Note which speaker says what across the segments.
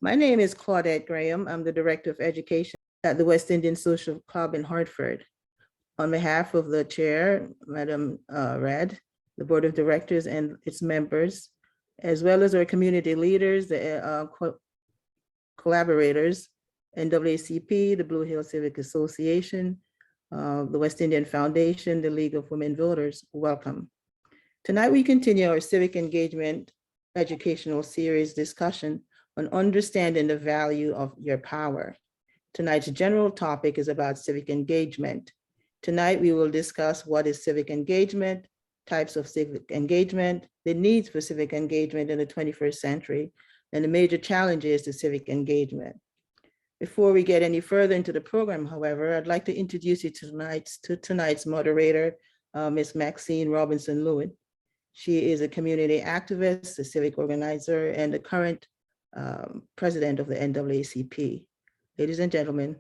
Speaker 1: My name is Claudette Graham. I'm the Director of Education at the West Indian Social Club in Hartford. On behalf of the Chair, Madam Rad, the Board of Directors and its members, as well as our community leaders, the collaborators, NAACP, the Blue Hill Civic Association, the West Indian Foundation, the League of Women Voters, welcome. Tonight we continue our Civic Engagement educational series discussion on understanding the value of your power. Tonight's general topic is about civic engagement. Tonight we will discuss what is civic engagement, types of civic engagement, the needs for civic engagement in the 21st century, and the major challenges to civic engagement. Before we get any further into the program, however, I'd like to introduce you to tonight's moderator, Ms. Maxine Robinson-Lewin. She is a community activist, a civic organizer, and the current president of the NAACP. Ladies and gentlemen,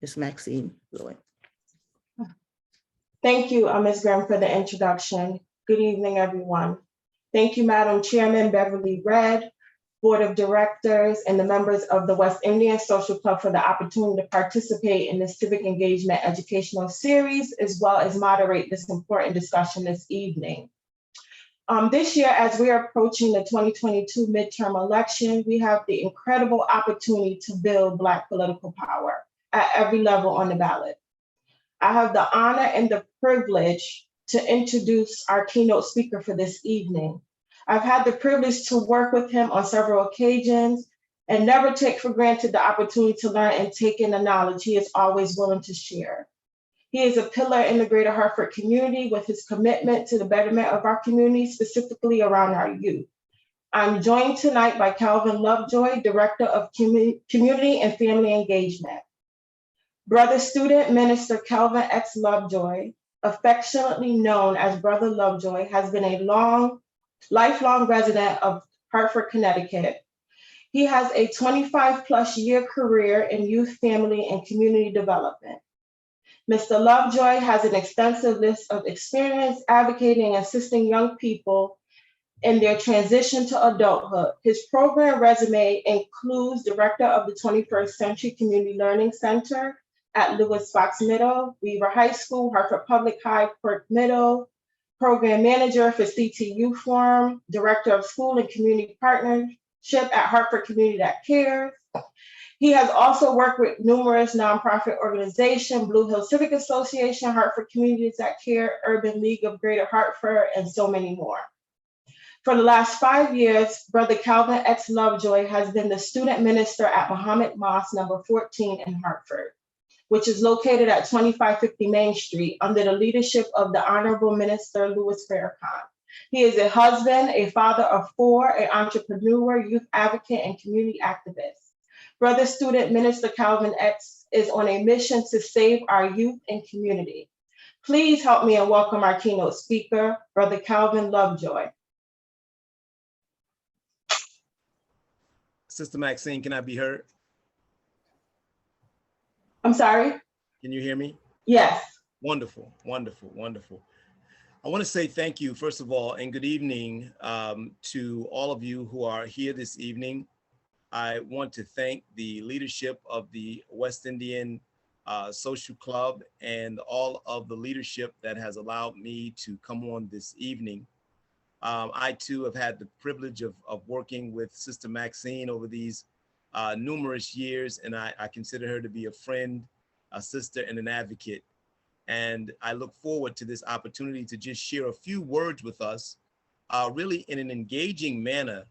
Speaker 1: Ms. Maxine Lewin.
Speaker 2: Thank you, Ms. Graham, for the introduction. Good evening, everyone. Thank you, Madam Chairman Beverly Redd, Board of Directors, and the members of the West Indian Social Club for the opportunity to participate in this civic engagement educational series, as well as moderate this important discussion this evening. This year, as we are approaching the 2022 midterm election, we have the incredible opportunity to build Black political power at every level on the ballot. I have the honor and the privilege to introduce our keynote speaker for this evening. I've had the privilege to work with him on several occasions and never take for granted the opportunity to learn and take in the knowledge he is always willing to share. He is a pillar in the greater Hartford community with his commitment to the betterment of our community, specifically around our youth. I'm joined tonight by Kelvin Lovejoy, Director of Community and Family Engagement. Brother Student Minister Kelvin X. Lovejoy, affectionately known as Brother Lovejoy, has been a lifelong resident of Hartford, Connecticut. He has a 25+ year career in youth, family, and community development. Mr. Lovejoy has an extensive list of experience advocating and assisting young people in their transition to adulthood. His program resume includes Director of the 21st Century Community Learning Center at Lewis Fox Middle, Weaver High School, Hartford Public High, Quirk Middle, Program Manager for CTU Forum, Director of School and Community Partnership at Hartford Community That Cares. He has also worked with numerous nonprofit organizations, Blue Hill Civic Association, Hartford Communities That Care, Urban League of Greater Hartford, and so many more. For the last 5 years, Brother Kelvin X. Lovejoy has been the student minister at Muhammad Mosque number 14 in Hartford, which is located at 2550 Main Street under the leadership of the Honorable Minister Louis Farrakhan. He is a husband, a father of 4, an entrepreneur, youth advocate, and community activist. Brother Student Minister Kelvin X is on a mission to save our youth and community. Please help me and welcome our keynote speaker, Brother Kelvin Lovejoy.
Speaker 3: Sister Maxine, can I be heard?
Speaker 2: I'm sorry?
Speaker 3: Can you hear me?
Speaker 2: Yes.
Speaker 3: Wonderful, wonderful, wonderful. I want to say thank you, first of all, and good evening to all of you who are here this evening. I want to thank the leadership of the West Indian Social Club and all of the leadership that has allowed me to come on this evening. I too have had the privilege of working with Sister Maxine over these numerous years, and I consider her to be a friend, a sister, and an advocate. And I look forward to this opportunity to just share a few words with us, really in an engaging manner,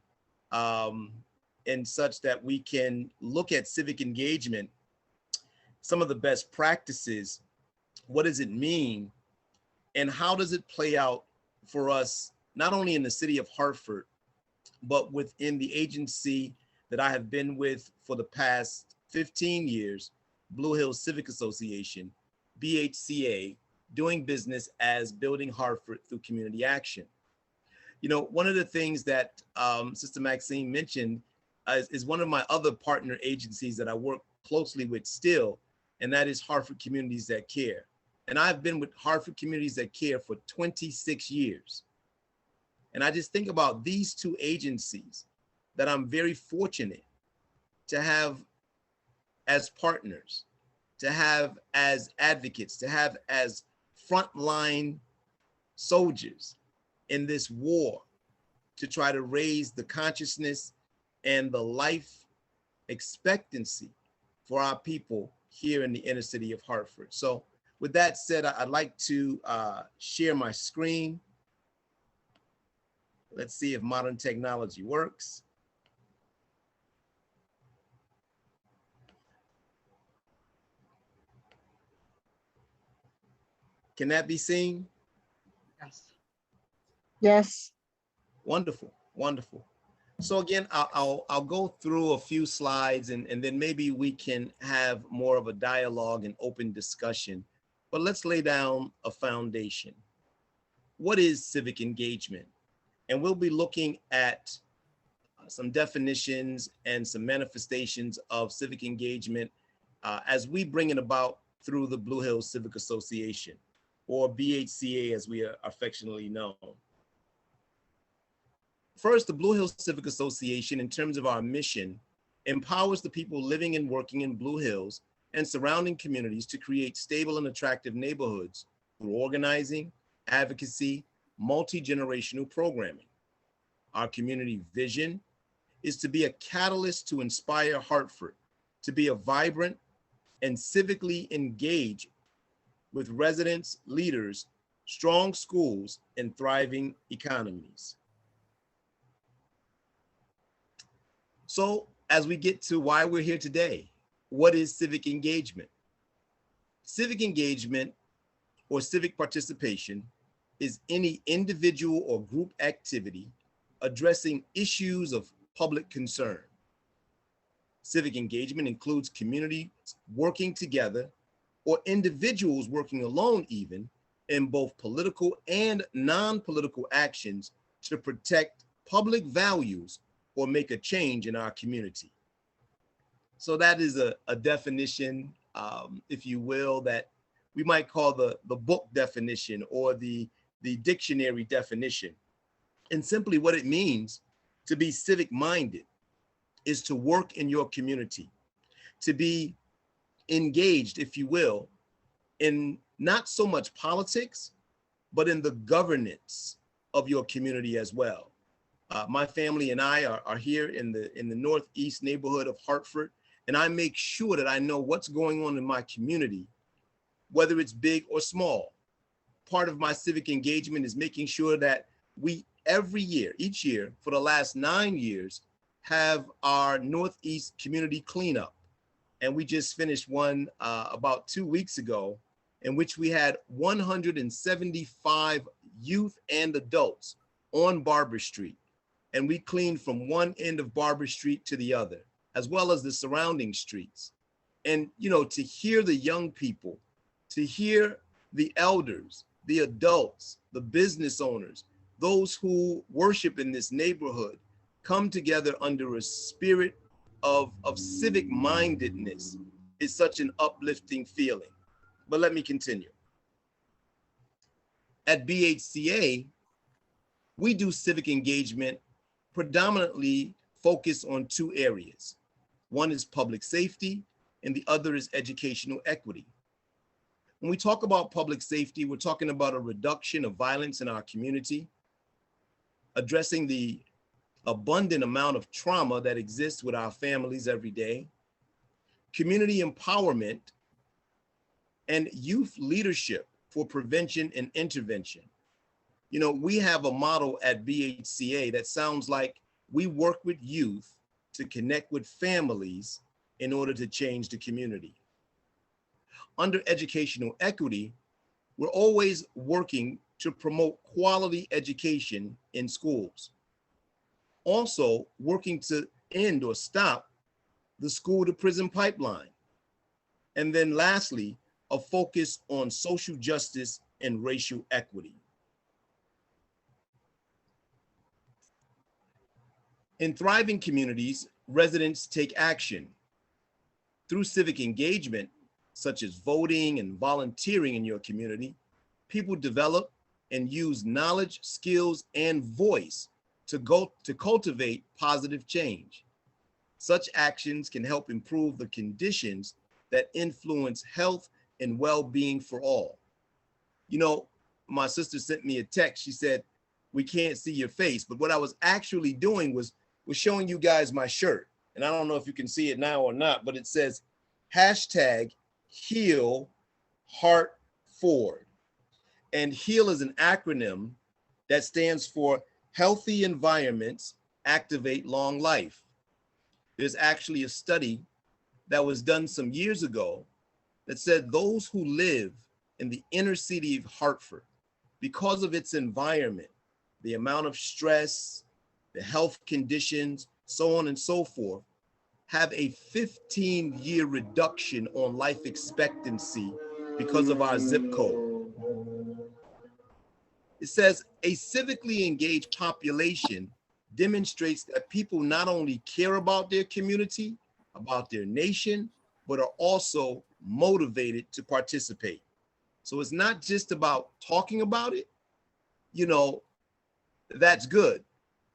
Speaker 3: in such that we can look at civic engagement, some of the best practices, what does it mean, and how does it play out for us, not only in the city of Hartford, but within the agency that I have been with for the past 15 years, Blue Hill Civic Association, BHCA, doing business as Building Hartford through community action. You know, one of the things that Sister Maxine mentioned is one of my other partner agencies that I work closely with still, and that is Hartford Communities That Care. And I've been with Hartford Communities That Care for 26 years. And I just think about these two agencies that I'm very fortunate to have as partners, to have as advocates, to have as frontline soldiers in this war to try to raise the consciousness and the life expectancy for our people here in the inner city of Hartford. So with that said, I'd like to share my screen. Let's see if modern technology works. Can that be seen?
Speaker 2: Yes.
Speaker 1: Yes.
Speaker 3: Wonderful, wonderful. So again, I'll go through a few slides and then maybe we can have more of a dialogue and open discussion. But let's lay down a foundation. What is civic engagement? And we'll be looking at some definitions and some manifestations of civic engagement as we bring it about through the Blue Hills Civic Association, or BHCA as we are affectionately known. First, the Blue Hills Civic Association, in terms of our mission, empowers the people living and working in Blue Hills and surrounding communities to create stable and attractive neighborhoods through organizing, advocacy, multi-generational programming. Our community vision is to be a catalyst to inspire Hartford to be a vibrant and civically engaged with residents, leaders, strong schools, and thriving economies. So as we get to why we're here today, what is civic engagement? Civic engagement or civic participation is any individual or group activity addressing issues of public concern. Civic engagement includes communities working together or individuals working alone even in both political and non-political actions to protect public values or make a change in our community. So that is a definition, if you will, that we might call the book definition or the dictionary definition. And simply what it means to be civic minded is to work in your community, to be engaged, if you will, in not so much politics, but in the governance of your community as well. My family and I are here in the northeast neighborhood of Hartford, and I make sure that I know what's going on in my community, whether it's big or small. Part of my civic engagement is making sure that we each year for the last 9 years, have our Northeast community cleanup. And we just finished one about 2 weeks ago, in which we had 175 youth and adults on Barber Street. And we cleaned from one end of Barber Street to the other, as well as the surrounding streets. And, you know, to hear the young people, to hear the elders, the adults, the business owners, those who worship in this neighborhood, come together under a spirit of civic mindedness is such an uplifting feeling. But let me continue. At BHCA, we do civic engagement predominantly focused on 2 areas. One is public safety and the other is educational equity. When we talk about public safety, we're talking about a reduction of violence in our community, addressing the abundant amount of trauma that exists with our families every day, community empowerment, and youth leadership for prevention and intervention. You know, we have a motto at BHCA that sounds like we work with youth to connect with families in order to change the community. Under educational equity, we're always working to promote quality education in schools. Also working to end or stop the school to prison pipeline. And then lastly, a focus on social justice and racial equity. In thriving communities, residents take action. Through civic engagement, such as voting and volunteering in your community, people develop and use knowledge, skills, and voice to cultivate positive change. Such actions can help improve the conditions that influence health and well-being for all. You know, my sister sent me a text. She said, we can't see your face. But what I was actually doing was showing you guys my shirt. And I don't know if you can see it now or not, but it says hashtag heal heart forward. And HEAL is an acronym that stands for Healthy Environments Activate Long Life. There's actually a study that was done some years ago that said those who live in the inner city of Hartford, because of its environment, the amount of stress, the health conditions, so on and so forth, have a 15-year reduction on life expectancy because of our zip code. It says a civically engaged population demonstrates that people not only care about their community, about their nation, but are also motivated to participate. So it's not just about talking about it, you know, that's good,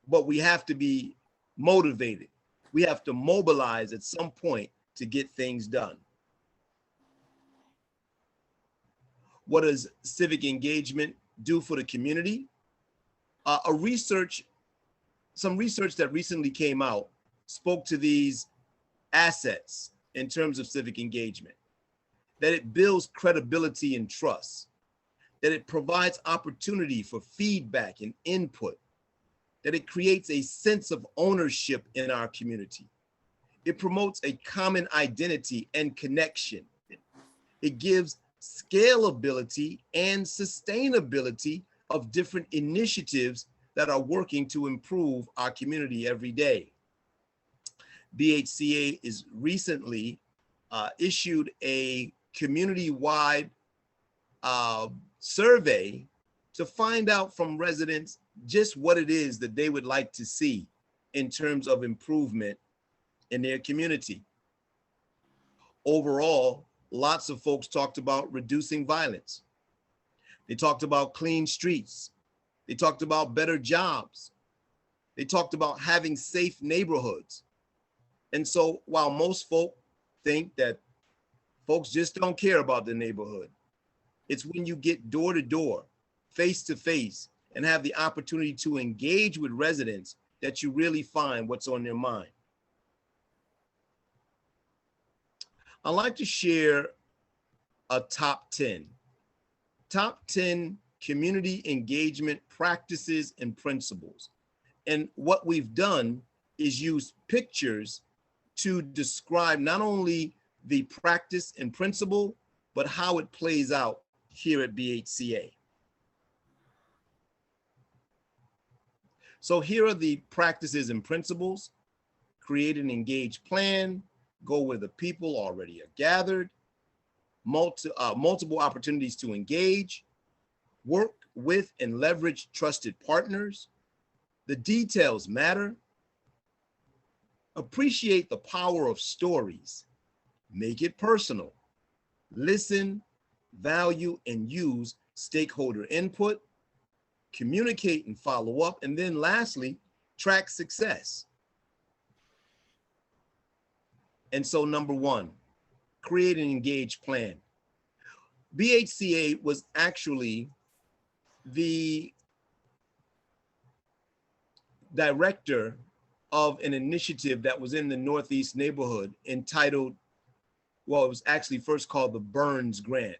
Speaker 3: but we have to be motivated. We have to mobilize at some point to get things done. What does civic engagement do for the community? Some research that recently came out spoke to these assets in terms of civic engagement, that it builds credibility and trust, that it provides opportunity for feedback and input, that it creates a sense of ownership in our community. It promotes a common identity and connection. It gives scalability and sustainability of different initiatives that are working to improve our community every day. BHCA is recently issued a community-wide survey to find out from residents just what it is that they would like to see in terms of improvement in their community. Overall, lots of folks talked about reducing violence. They talked about clean streets. They talked about better jobs. They talked about having safe neighborhoods. And so while most folk think that folks just don't care about the neighborhood, it's when you get door to door, face to face, and have the opportunity to engage with residents that you really find what's on their mind. I'd like to share a top 10 community engagement practices and principles. And what we've done is use pictures to describe not only the practice and principle, but how it plays out here at BHCA. So here are the practices and principles. Create an engaged plan, go where the people already are gathered, multiple opportunities to engage, work with and leverage trusted partners. The details matter. Appreciate the power of stories. Make it personal. Listen, value, and use stakeholder input. Communicate and follow up. And then lastly, track success. And so number one, create an engaged plan. BHCA was actually the director of an initiative that was in the Northeast neighborhood entitled, well, it was actually first called the Burns Grant,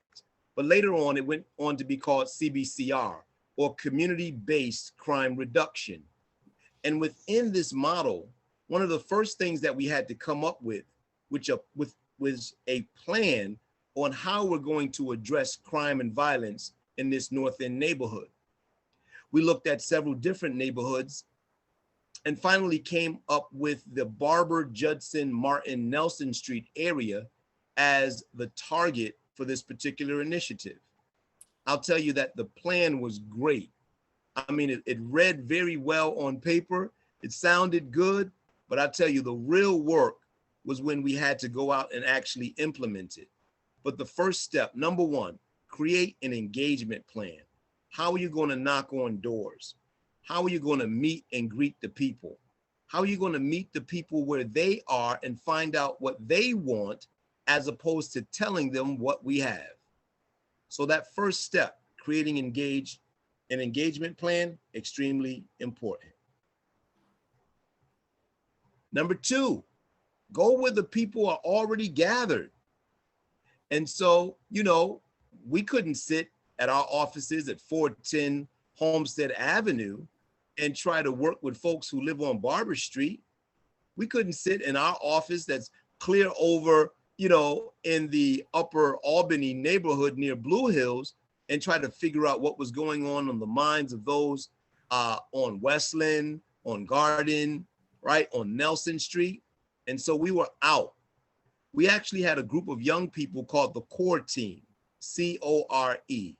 Speaker 3: but later on it went on to be called CBCR, or Community-Based Crime Reduction. And within this model, one of the first things that we had to come up with, was a plan on how we're going to address crime and violence in this North End neighborhood. We looked at several different neighborhoods and finally came up with the Barber, Judson, Martin, Nelson Street area as the target for this particular initiative. I'll tell you that the plan was great. I mean, it read very well on paper. It sounded good, but I'll tell you the real work was when we had to go out and actually implement it. But the first step, number one, create an engagement plan. How are you going to knock on doors? How are you going to meet and greet the people? How are you going to meet the people where they are and find out what they want as opposed to telling them what we have? So that first step, creating an engagement plan, extremely important. Number two, go where the people are already gathered. And so, we couldn't sit at our offices at 410 Homestead Avenue and try to work with folks who live on Barber Street. We couldn't sit in our office that's clear over, in the upper Albany neighborhood near Blue Hills and try to figure out what was going on the minds of those on Westland, on Garden, right, on Nelson Street. And so we were out. We actually had a group of young people called the CORE team, C-O-R-E.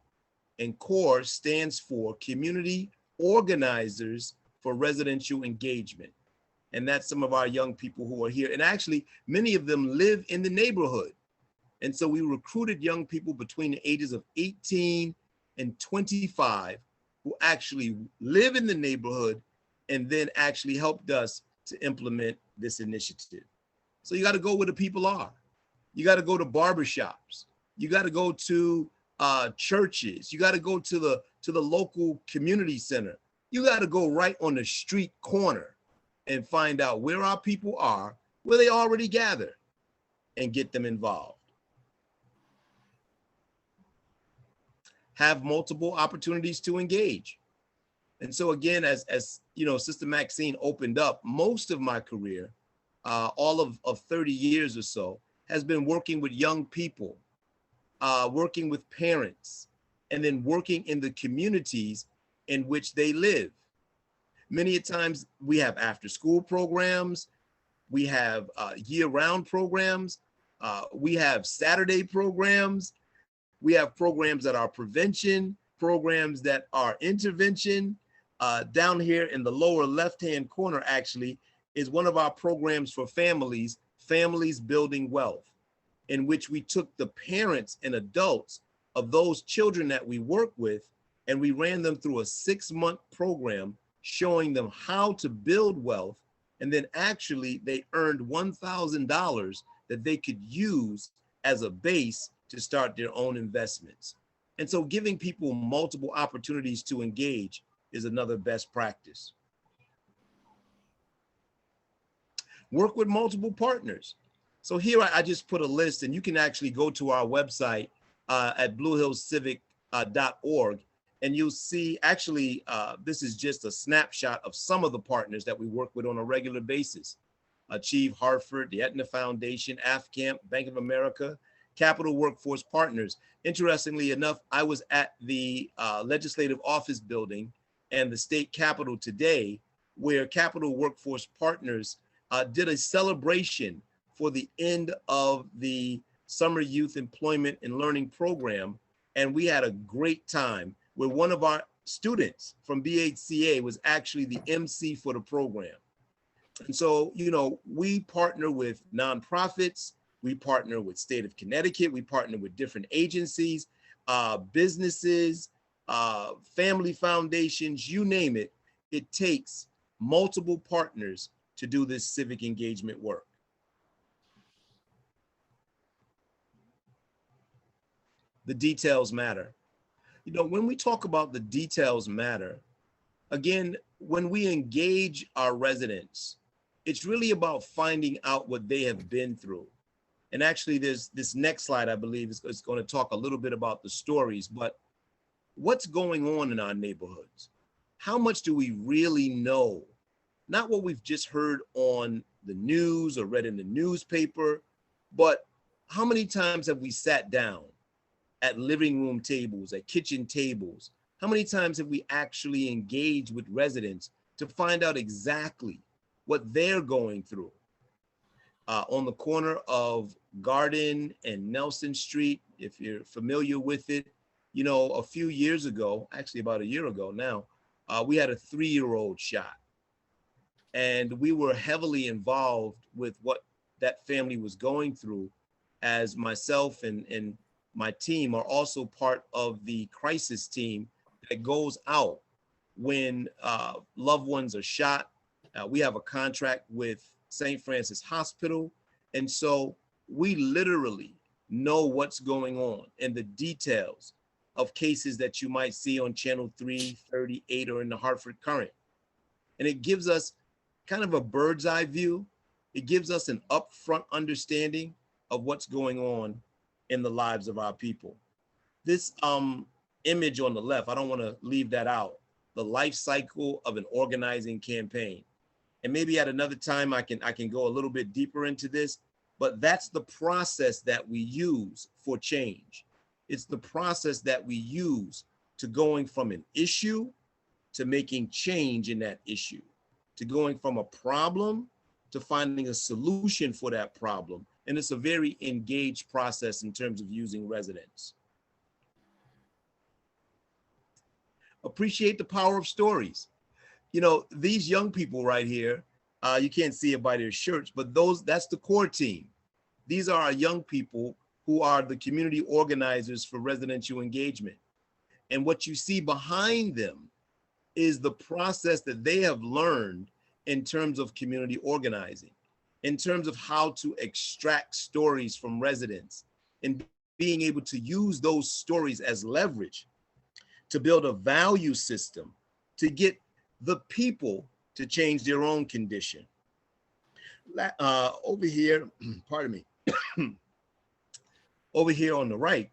Speaker 3: And CORE stands for Community Organizers for Residential Engagement. And that's some of our young people who are here. And actually, many of them live in the neighborhood. And so we recruited young people between the ages of 18 and 25 who actually live in the neighborhood and then actually helped us to implement this initiative. So you got to go where the people are. You got to go to barbershops. You got to go to churches. You got to go to the local community center. You got to go right on the street corner and find out where our people are, where they already gather, and get them involved. Have multiple opportunities to engage. And so again, as Sister Maxine opened up, most of my career, all of 30 years or so, has been working with young people, working with parents, and then working in the communities in which they live. Many times we have after-school programs, we have year-round programs, we have Saturday programs, we have programs that are prevention, programs that are intervention. Down here in the lower left-hand corner, actually, is one of our programs for families building wealth, in which we took the parents and adults of those children that we work with, and we ran them through a 6-month program showing them how to build wealth. And then actually they earned $1,000 that they could use as a base to start their own investments. And so giving people multiple opportunities to engage is another best practice. Work with multiple partners. So here I just put a list, and you can actually go to our website at bluehillscivic.org, and you'll see actually this is just a snapshot of some of the partners that we work with on a regular basis. Achieve Hartford, the Aetna Foundation, AFCAMP, Bank of America, Capital Workforce Partners. Interestingly enough, I was at the Legislative Office building and the state capitol today, where Capital Workforce Partners did a celebration for the end of the Summer Youth Employment and Learning Program. And we had a great time where one of our students from BHCA was actually the MC for the program. And so, we partner with nonprofits, we partner with State of Connecticut, we partner with different agencies, businesses, family foundations, you name it. It takes multiple partners to do this civic engagement work. The details matter. When we talk about the details matter, again, when we engage our residents, it's really about finding out what they have been through. And actually, there's this next slide, I believe, is going to talk a little bit about the stories, but what's going on in our neighborhoods? How much do we really know? Not what we've just heard on the news or read in the newspaper, but how many times have we sat down at living room tables, at kitchen tables? How many times have we actually engaged with residents to find out exactly what they're going through? On the corner of Garden and Nelson Street, if you're familiar with it, a few years ago, actually about a year ago now, we had a 3-year-old shot. And we were heavily involved with what that family was going through, as myself and my team are also part of the crisis team that goes out when loved ones are shot, We have a contract with St. Francis Hospital. And so we literally know what's going on and the details of cases that you might see on Channel 338 or in the Hartford Current. And it gives us kind of a bird's eye view. It gives us an upfront understanding of what's going on in the lives of our people. This image on the left, I don't want to leave that out, the life cycle of an organizing campaign. And maybe at another time I can go a little bit deeper into this, but that's the process that we use for change. It's the process that we use to going from an issue to making change in that issue, to going from a problem to finding a solution for that problem. And it's a very engaged process in terms of using residents. Appreciate the power of stories. You know, these young people right here, you can't see it by their shirts, but that's the core team. These are our young people who are the community organizers for residential engagement. And what you see behind them is the process that they have learned in terms of community organizing, in terms of how to extract stories from residents and being able to use those stories as leverage to build a value system to get the people to change their own condition. Over here, pardon me, over here on the right,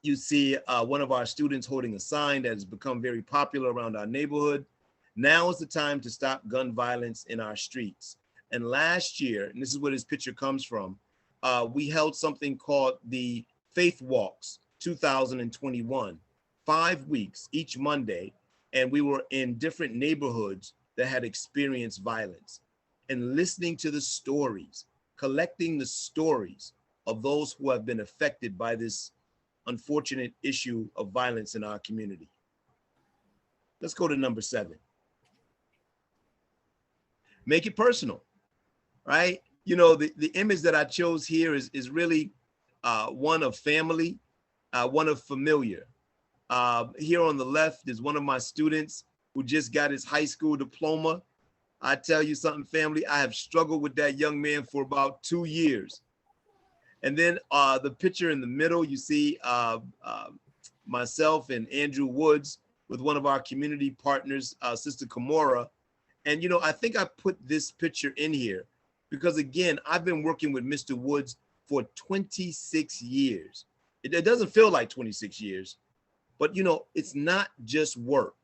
Speaker 3: you see one of our students holding a sign that has become very popular around our neighborhood. Now is the time to stop gun violence in our streets. And last year, and this is where this picture comes from, we held something called the Faith Walks 2021, 5 weeks each Monday. And we were in different neighborhoods that had experienced violence and listening to the stories, collecting the stories of those who have been affected by this unfortunate issue of violence in our community. Let's go to number 7. Make it personal, right? You know, the image that I chose here is really one of family, one of familiar. Here on the left is one of my students who just got his high school diploma. I tell you something, family, I have struggled with that young man for about 2 years. And then the picture in the middle, you see myself and Andrew Woods with one of our community partners, Sister Kimora. And, you know, I think I put this picture in here because, again, I've been working with Mr. Woods for 26 years. It doesn't feel like 26 years, but, you know, it's not just work.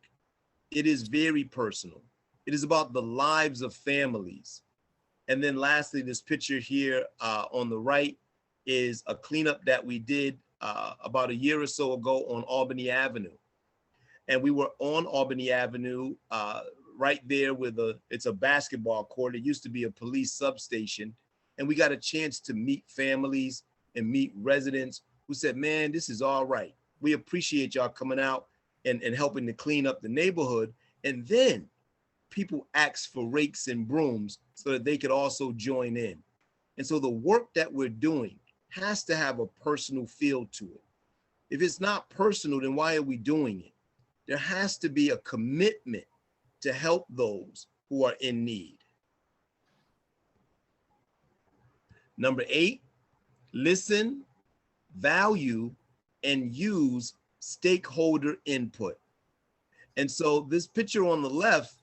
Speaker 3: It is very personal. It is about the lives of families. And then lastly, this picture here on the right is a cleanup that we did about a year or so ago on Albany Avenue. And we were on Albany Avenue right there with it's a basketball court. It used to be a police substation. And we got a chance to meet families and meet residents who said, man, this is all right. We appreciate y'all coming out and helping to clean up the neighborhood. And then people asked for rakes and brooms so that they could also join in. And so the work that we're doing has to have a personal feel to it. If it's not personal, then why are we doing it? There has to be a commitment to help those who are in need. Number 8, listen, value, and use stakeholder input. And so this picture on the left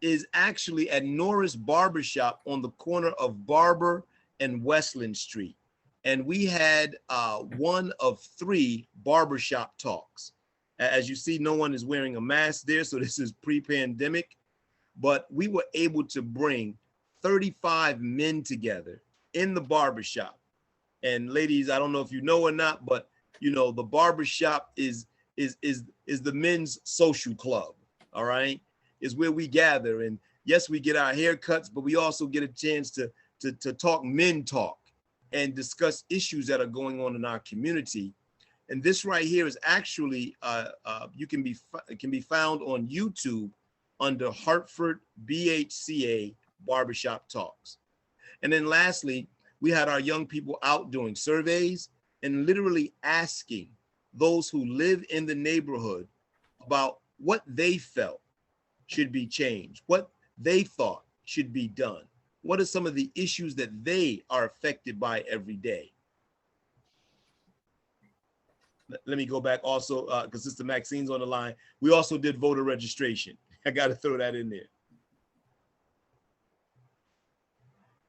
Speaker 3: is actually at Norris Barbershop on the corner of Barber and Westland Street. And we had one of 3 barbershop talks. As you see, no one is wearing a mask there, so this is pre-pandemic. But we were able to bring 35 men together in the barbershop. And ladies, I don't know if you know or not, but you know, the barbershop is the men's social club, all right? Is where we gather. And yes, we get our haircuts, but we also get a chance to talk men talk and discuss issues that are going on in our community. And this right here is actually, it can be found on YouTube under Hartford BHCA Barbershop Talks. And then lastly, we had our young people out doing surveys and literally asking those who live in the neighborhood about what they felt should be changed, what they thought should be done? What are some of the issues that they are affected by every day? Let me go back also, because Sister Maxine's on the line. We also did voter registration. I got to throw that in there.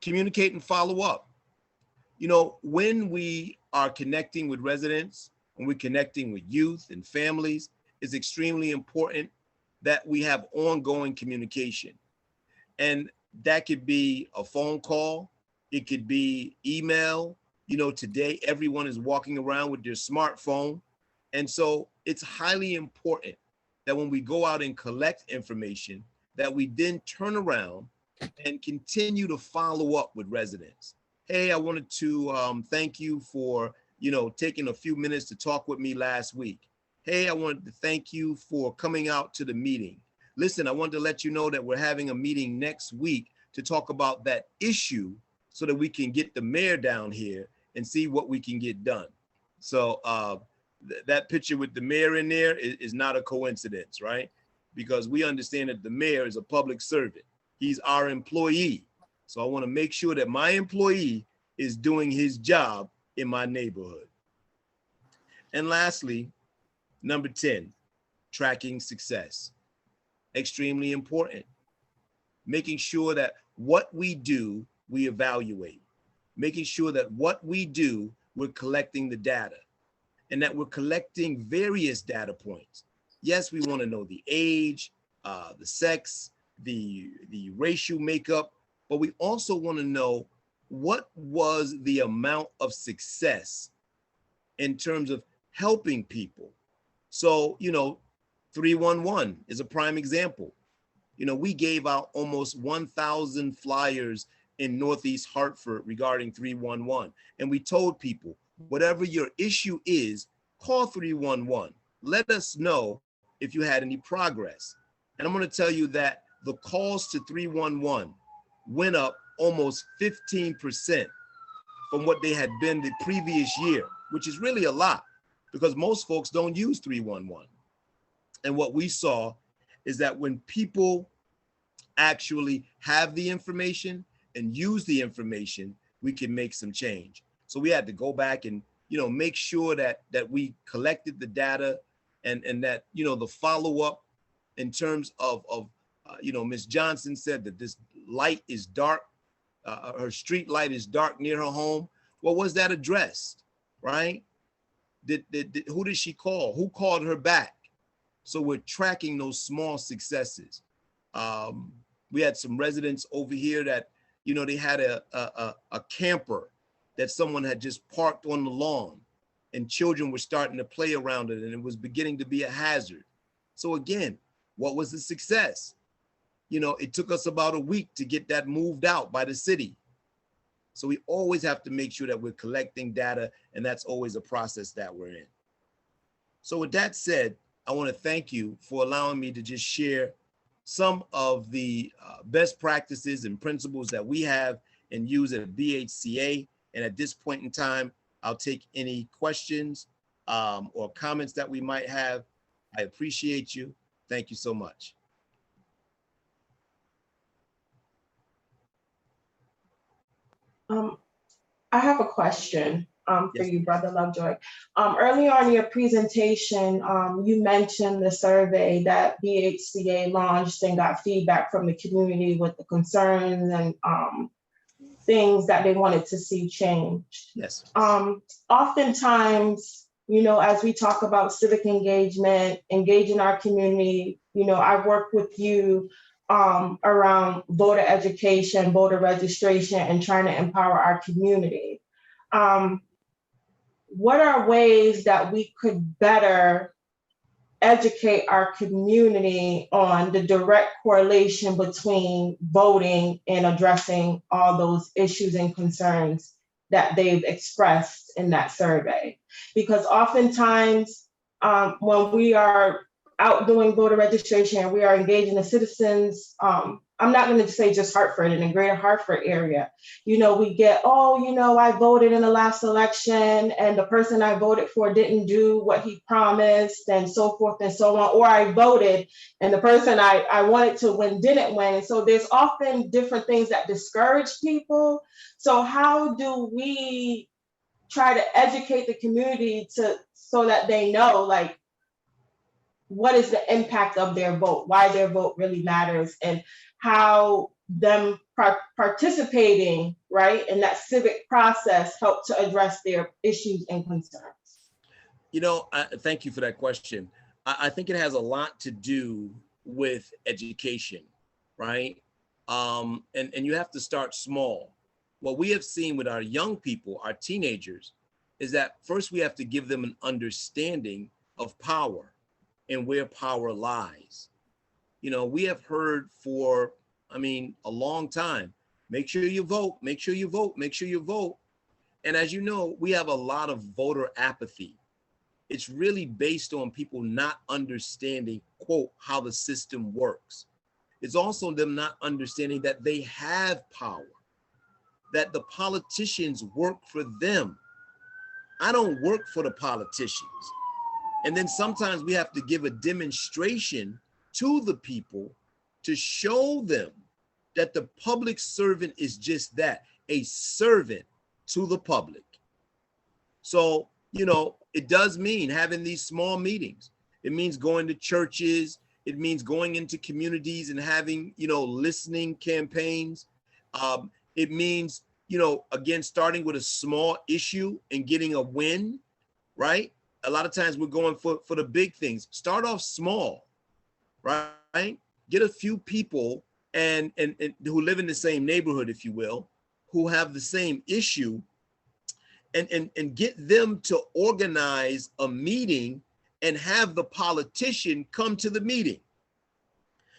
Speaker 3: Communicate and follow up. You know, when we are connecting with residents, when we're connecting with youth and families, it's extremely important that we have ongoing communication. And that could be a phone call, it could be email. You know, today everyone is walking around with their smartphone. And so it's highly important that when we go out and collect information, that we then turn around and continue to follow up with residents. Hey, I wanted to thank you for, you know, taking a few minutes to talk with me last week. Hey, I wanted to thank you for coming out to the meeting. Listen, I wanted to let you know that we're having a meeting next week to talk about that issue so that we can get the mayor down here and see what we can get done. So that picture with the mayor in there is not a coincidence, right? Because we understand that the mayor is a public servant. He's our employee. So I want to make sure that my employee is doing his job in my neighborhood. And lastly, number 10, tracking success. Extremely important. Making sure that what we do, we evaluate. Making sure that what we do, we're collecting the data and that we're collecting various data points. Yes, we want to know the age, the sex, the racial makeup, but we also want to know what was the amount of success in terms of helping people. So, you know, 311 is a prime example. You know, we gave out almost 1,000 flyers in Northeast Hartford regarding 311. And we told people, whatever your issue is, call 311. Let us know if you had any progress. And I'm going to tell you that the calls to 311 went up almost 15% from what they had been the previous year, which is really a lot because most folks don't use 311. And what we saw is that when people actually have the information and use the information, we can make some change. So we had to go back and, you know, make sure that we collected the data and that, you know, the follow-up in terms of you know, Ms. Johnson said that this light is dark, her street light is dark near her home. Well, was that addressed, right? Who did she call? Who called her back? So we're tracking those small successes. We had some residents over here that, you know, they had a camper that someone had just parked on the lawn and children were starting to play around it and it was beginning to be a hazard. So again, what was the success? You know, it took us about a week to get that moved out by the city. So we always have to make sure that we're collecting data, and that's always a process that we're in. So with that said, I want to thank you for allowing me to just share some of the best practices and principles that we have and use at BHCA. And at this point in time, I'll take any questions or comments that we might have. I appreciate you. Thank you so much.
Speaker 2: I have a question for
Speaker 3: Yes.
Speaker 2: you, Brother Lovejoy. Early on in your presentation, you mentioned the survey that BHCA launched and got feedback from the community with the concerns and things that they wanted to see changed.
Speaker 3: Yes.
Speaker 2: Oftentimes, you know, as we talk about civic engagement, engaging our community, you know, I work with you around voter education, voter registration, and trying to empower our community. What are ways that we could better educate our community on the direct correlation between voting and addressing all those issues and concerns that they've expressed in that survey? Because oftentimes when we are out doing voter registration and we are engaging the citizens, I'm not going to say just Hartford, in the greater Hartford area, we get, oh, I voted in the last election and the person I voted for didn't do what he promised and so forth and so on. Or I voted and the person I wanted to win didn't win. And so there's often different things that discourage people. So how do we try to educate the community so that they know, like, what is the impact of their vote, why their vote really matters, and how them participating, right, in that civic process help to address their issues and concerns?
Speaker 3: Thank you for that question. I think it has a lot to do with education, right? And you have to start small. What we have seen with our young people, our teenagers, is that first we have to give them an understanding of power and where power lies. We have heard for, a long time, make sure you vote, make sure you vote, make sure you vote. And as you know, we have a lot of voter apathy. It's really based on people not understanding, quote, how the system works. It's also them not understanding that they have power, that the politicians work for them. I don't work for the politicians. And then sometimes we have to give a demonstration to the people to show them that the public servant is just that, a servant to the public. So, it does mean having these small meetings. It means going to churches. It means going into communities and having, listening campaigns. It means, again, starting with a small issue and getting a win, right? A lot of times we're going for the big things. Start off small, right? Get a few people and who live in the same neighborhood, if you will, who have the same issue, and get them to organize a meeting and have the politician come to the meeting.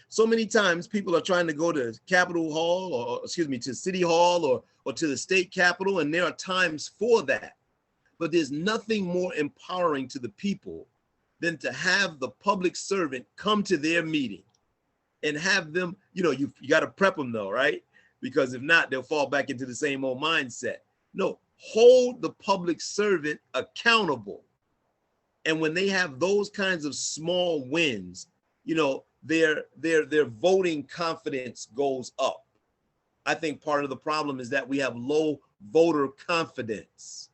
Speaker 3: So many times people are trying to go to Capitol Hall, or to City Hall or to the state capitol, and there are times for that. But there's nothing more empowering to the people than to have the public servant come to their meeting and have them, you got to prep them though, right? Because if not, they'll fall back into the same old mindset. No, hold the public servant accountable. And when they have those kinds of small wins, their voting confidence goes up. I think part of the problem is that we have low voter confidence.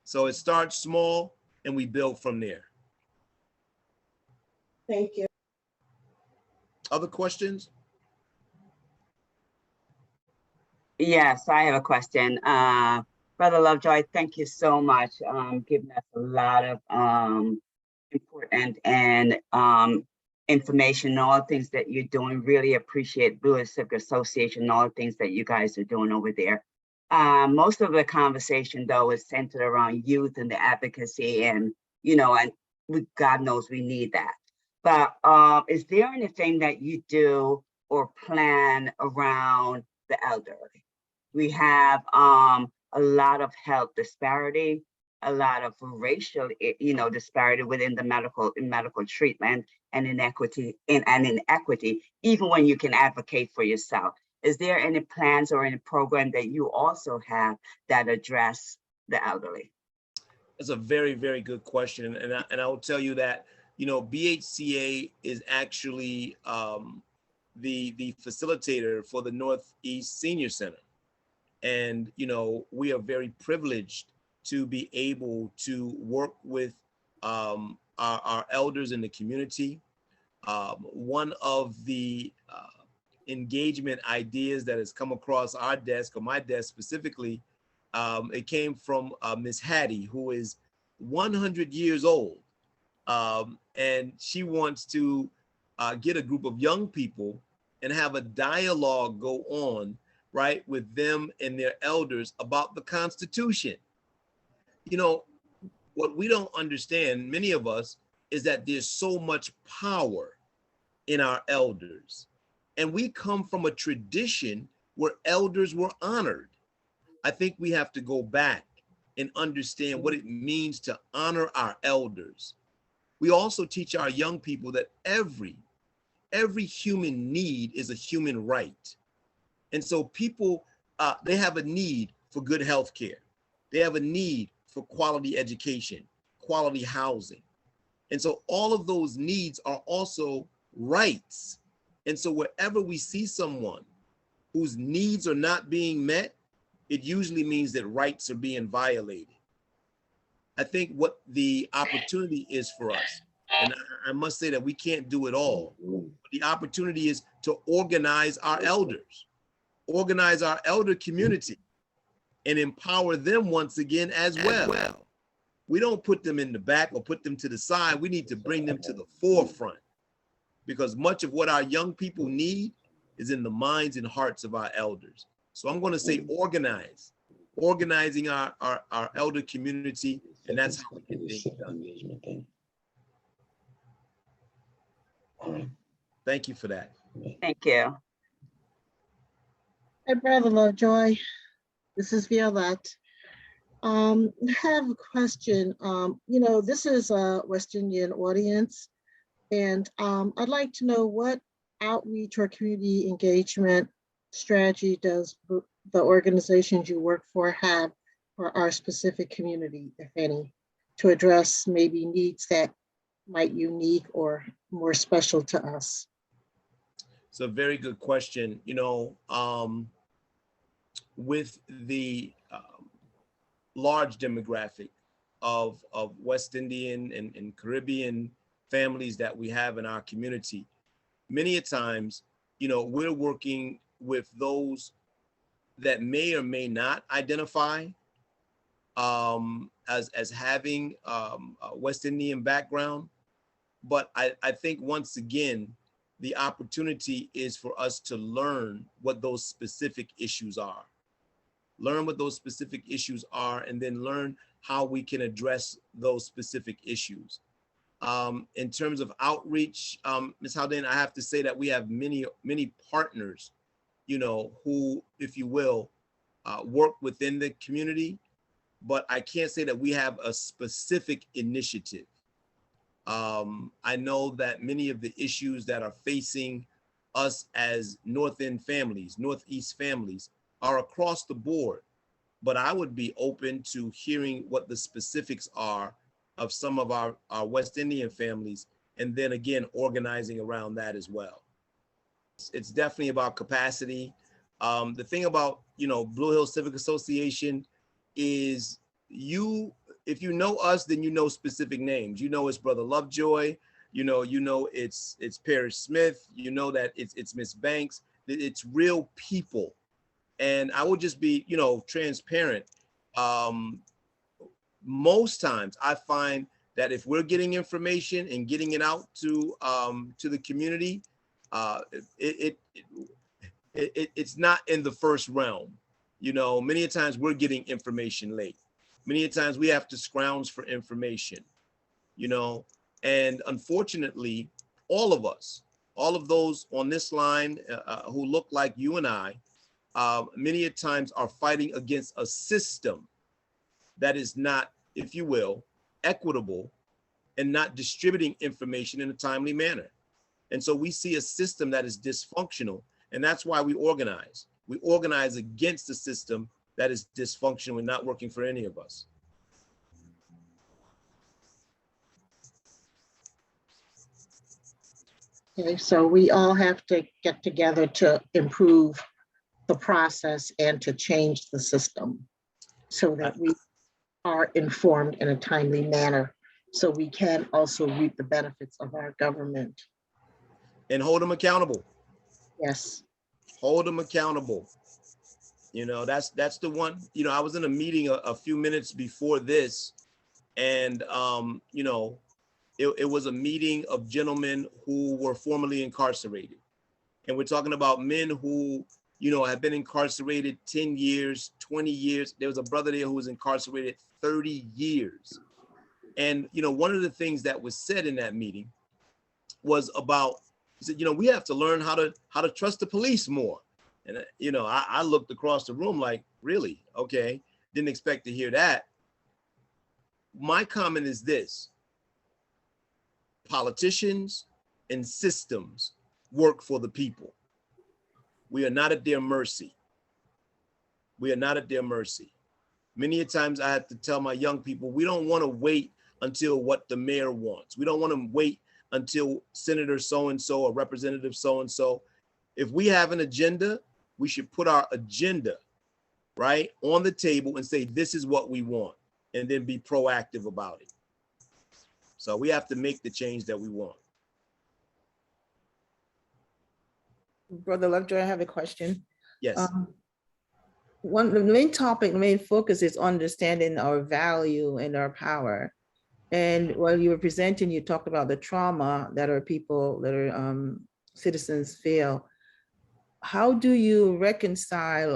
Speaker 3: So it starts small and we build from there.
Speaker 2: Thank you.
Speaker 3: Other questions?
Speaker 4: Yes, I have a question. Brother Lovejoy, thank you so much. Giving us a lot of important and information and all the things that you're doing. Really appreciate Blue Hill Civic Association and all the things that you guys are doing over there. Most of the conversation though is centered around youth and the advocacy, and God knows we need that. But is there anything that you do or plan around the elderly? We have a lot of health disparity, a lot of racial, disparity within the medical treatment, and inequity, even when you can advocate for yourself. Is there any plans or any program that you also have that address the elderly?
Speaker 3: That's a very, very good question. And I will tell you that, BHCA is actually the facilitator for the Northeast Senior Center. And, we are very privileged to be able to work with our elders in the community. One of the engagement ideas that has come across our desk, or my desk specifically, it came from Miss Hattie, who is 100 years old. And she wants to get a group of young people and have a dialogue go on, right, with them and their elders about the Constitution. What we don't understand, many of us, is that there's so much power in our elders. And we come from a tradition where elders were honored. I think we have to go back and understand what it means to honor our elders. We also teach our young people that every every human need is a human right. And so people, they have a need for good health care. They have a need for quality education, quality housing. And so all of those needs are also rights. And so wherever we see someone whose needs are not being met, it usually means that rights are being violated. I think what the opportunity is for us, and I must say that we can't do it all, but the opportunity is to organize our elders, organize our elder community, and empower them once again as well. We don't put them in the back or put them to the side. We need to bring them to the forefront, because much of what our young people need is in the minds and hearts of our elders. So I'm going to say organize, organizing our elder community, and that's how we get things done. Thank you for that.
Speaker 4: Thank you.
Speaker 5: Hi, Brother Lovejoy. This is Violette. I have a question. You know, this is a West Indian audience, and I'd like to know what outreach or community engagement strategy does the organizations you work for have for our specific community, if any, to address maybe needs that might unique or more special to us?
Speaker 3: It's a very good question. You know, with the large demographic of West Indian and Caribbean families that we have in our community, many a times, you know, we're working with those that may or may not identify as having a West Indian background. But I think once again, the opportunity is for us to learn what those specific issues are. Learn what those specific issues are, and then learn how we can address those specific issues. In terms of outreach, Ms. Haldane, I have to say that we have many partners, you know, who, if you will, work within the community, but I can't say that we have a specific initiative. I know that many of the issues that are facing us as North End families, Northeast families, are across the board, but I would be open to hearing what the specifics are of some of our West Indian families, and then again, organizing around that as well. It's definitely about capacity. The thing about, you know, Blue Hill Civic Association is if you know us, then you know specific names. You know it's Brother Lovejoy, you know it's Parrish Smith, you know that it's Miss Banks. It's real people. And I will just be, you know, transparent. Most times I find that if we're getting information and getting it out to the community, it's not in the first realm. You know, many a times we're getting information late. Many a times we have to scrounge for information, you know, and unfortunately, all of us, all of those on this line who look like you and I, many a times are fighting against a system that is not, if you will, equitable and not distributing information in a timely manner. And so we see a system that is dysfunctional, and that's why we organize. We organize against the system that is dysfunctional and not working for any of us.
Speaker 5: Okay, so we all have to get together to improve the process and to change the system so that we are informed in a timely manner, so we can also reap the benefits of our government.
Speaker 3: And hold them accountable.
Speaker 5: Yes.
Speaker 3: Hold them accountable. You know, that's the one. You know, I was in a meeting a few minutes before this, and you know, it was a meeting of gentlemen who were formerly incarcerated. And we're talking about men who, you know, have been incarcerated 10 years, 20 years. There was a brother there who was incarcerated 30 years. And, you know, one of the things that was said in that meeting was about, he said, you know, we have to learn how to trust the police more. And, you know, I looked across the room like, really? Okay. Didn't expect to hear that. My comment is this: politicians and systems work for the people. We are not at their mercy. We are not at their mercy. Many a times I have to tell my young people, we don't want to wait until what the mayor wants. We don't want to wait until Senator so-and-so or Representative so-and-so. If we have an agenda, we should put our agenda, right, on the table and say, this is what we want, and then be proactive about it. So we have to make the change that we want.
Speaker 1: Brother Lovejoy, I have a question.
Speaker 3: Yes.
Speaker 1: The main topic, the main focus is understanding our value and our power. And while you were presenting, you talked about the trauma that our people, that our citizens feel. How do you reconcile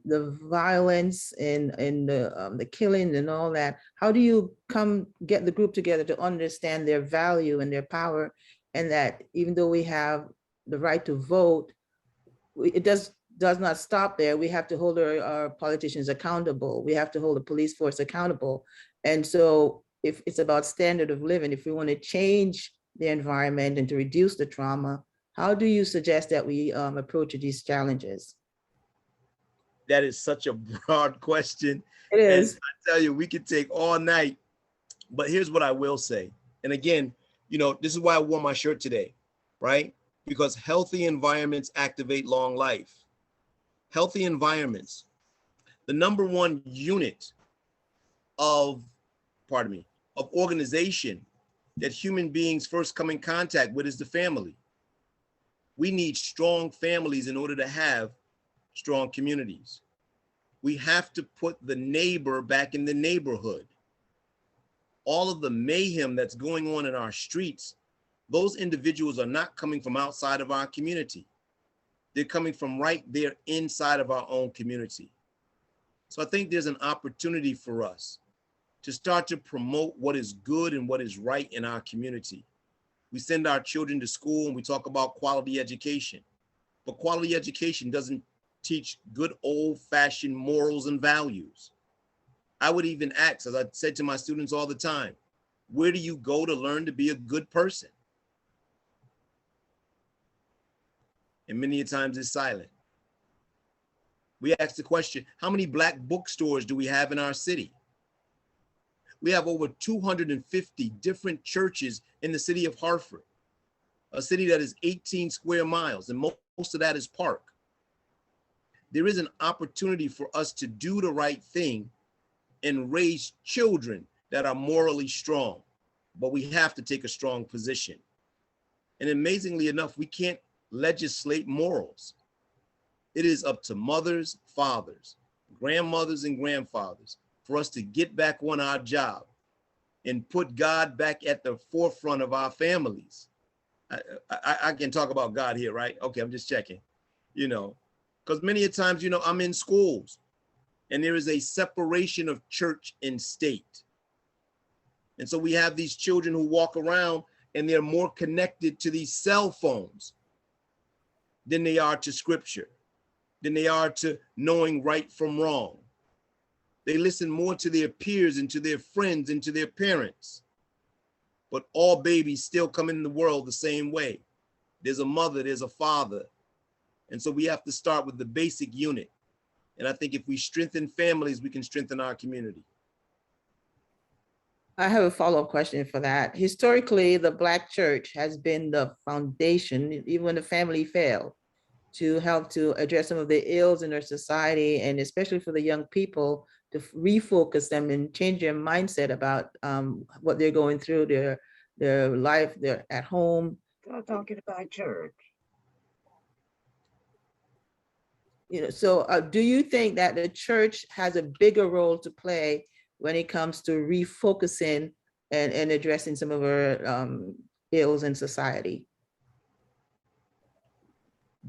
Speaker 1: the violence and the killing and all that? How do you get the group together to understand their value and their power, and that even though we have the right to vote, it does not stop there. We have to hold our politicians accountable. We have to hold the police force accountable. And so if it's about standard of living, if we want to change the environment and to reduce the trauma, how do you suggest that we approach these challenges?
Speaker 3: That is such a broad question.
Speaker 1: It is.
Speaker 3: And I tell you, we could take all night, but here's what I will say. And again, you know, this is why I wore my shirt today, right? Because healthy environments activate long life. Healthy environments. The number one unit of organization that human beings first come in contact with is the family. We need strong families in order to have strong communities. We have to put the neighbor back in the neighborhood. All of the mayhem that's going on in our streets, those individuals are not coming from outside of our community. They're coming from right there inside of our own community. So I think there's an opportunity for us to start to promote what is good and what is right in our community. We send our children to school and we talk about quality education, but quality education doesn't teach good old-fashioned morals and values. I would even ask, as I said to my students all the time, where do you go to learn to be a good person? And many a times it's silent. We ask the question, how many Black bookstores do we have in our city? We have over 250 different churches in the city of Hartford, a city that is 18 square miles, and most of that is park. There is an opportunity for us to do the right thing and raise children that are morally strong, but we have to take a strong position. And amazingly enough, we can't legislate morals. It is up to mothers, fathers, grandmothers, and grandfathers for us to get back on our job and put God back at the forefront of our families. I can talk about God here, right? Okay, I'm just checking, you know, because many a times, you know, I'm in schools and there is a separation of church and state. And so we have these children who walk around and they're more connected to these cell phones than they are to scripture, than they are to knowing right from wrong. They listen more to their peers and to their friends and to their parents. But all babies still come in the world the same way. There's a mother, there's a father. And so we have to start with the basic unit. And I think if we strengthen families, we can strengthen our community.
Speaker 1: I have a follow-up question for that. Historically, the Black church has been the foundation, even when the family failed, to help to address some of the ills in our society, and especially for the young people, to refocus them and change their mindset about what they're going through, their life, they're at home.
Speaker 4: Stop talking about church.
Speaker 1: You know, so do you think that the church has a bigger role to play when it comes to refocusing and addressing some of our ills in society?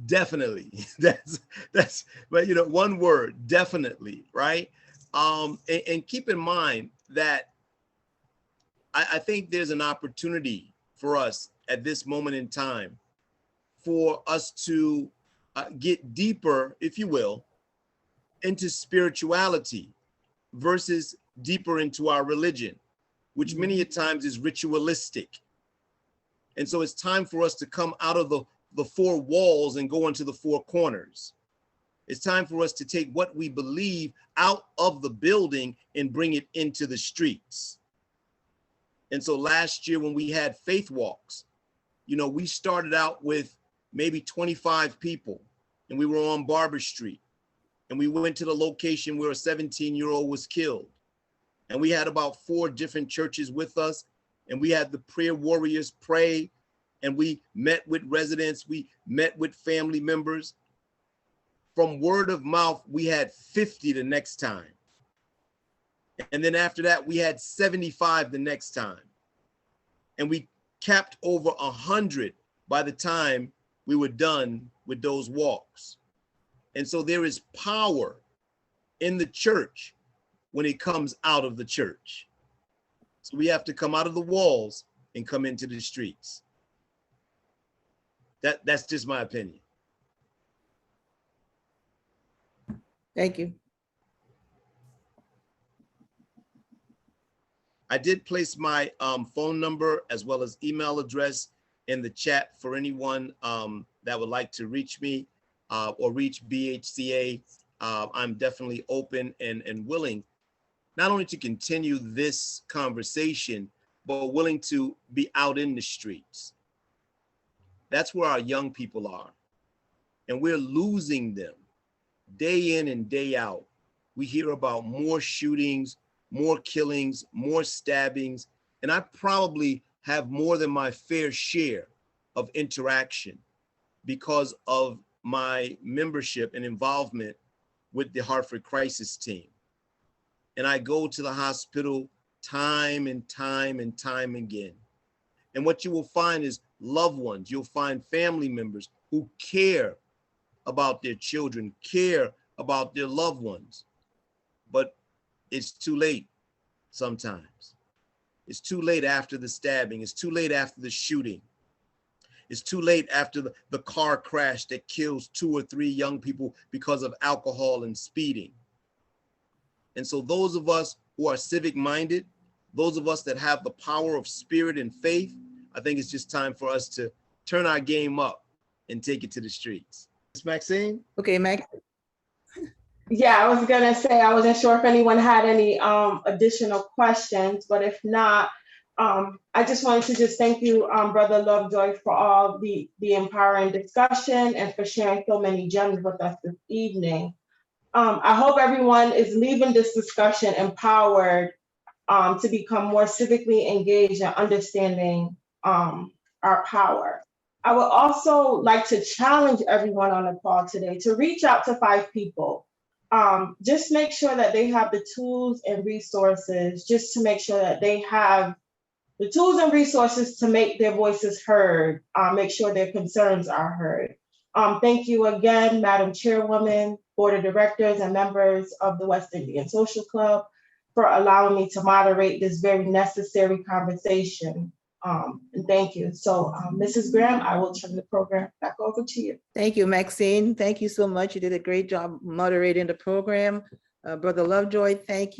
Speaker 3: Definitely. That's but you know, one word, definitely, right? And keep in mind that I think there's an opportunity for us at this moment in time for us to get deeper, if you will, into spirituality versus deeper into our religion, which many a times is ritualistic. And so it's time for us to come out of the four walls and go into the four corners. It's time for us to take what we believe out of the building and bring it into the streets. And so last year when we had faith walks, you know, we started out with maybe 25 people, and we were on Barber Street, and we went to the location where a 17-year-old was killed. And we had about 4 different churches with us, and we had the prayer warriors pray, and we met with residents, we met with family members. From word of mouth, we had 50 the next time. And then after that, we had 75 the next time. And we capped over 100 by the time we were done with those walks. And so there is power in the church when it comes out of the church. So we have to come out of the walls and come into the streets. That's just my opinion.
Speaker 1: Thank you.
Speaker 3: I did place my phone number as well as email address in the chat for anyone that would like to reach me or reach BHCA. I'm definitely open and willing not only to continue this conversation, but willing to be out in the streets. That's where our young people are. And we're losing them day in and day out. We hear about more shootings, more killings, more stabbings, and I probably have more than my fair share of interaction because of my membership and involvement with the Hartford Crisis Team. And I go to the hospital time and time and time again. And what you will find is loved ones, you'll find family members who care about their children, care about their loved ones, but it's too late sometimes. It's too late after the stabbing. It's too late after the shooting. It's too late after the car crash that kills 2 or 3 young people because of alcohol and speeding. And so those of us who are civic minded, those of us that have the power of spirit and faith, I think it's just time for us to turn our game up and take it to the streets. Ms. Maxine?
Speaker 1: Okay, Max.
Speaker 2: Yeah, I was gonna say, I wasn't sure if anyone had any additional questions, but if not, I just wanted to just thank you, Brother Lovejoy, for all the empowering discussion and for sharing so many gems with us this evening. I hope everyone is leaving this discussion empowered to become more civically engaged and understanding our power. I would also like to challenge everyone on the call today to reach out to 5 people. Just make sure that they have the tools and resources, just to make sure that they have the tools and resources to make their voices heard, make sure their concerns are heard. Thank you again, Madam Chairwoman, Board of Directors, and members of the West Indian Social Club for allowing me to moderate this very necessary conversation. And thank you. So, Mrs. Graham, I will turn the program back over to you.
Speaker 1: Thank you, Maxine. Thank you so much. You did a great job moderating the program. Brother Lovejoy, thank you.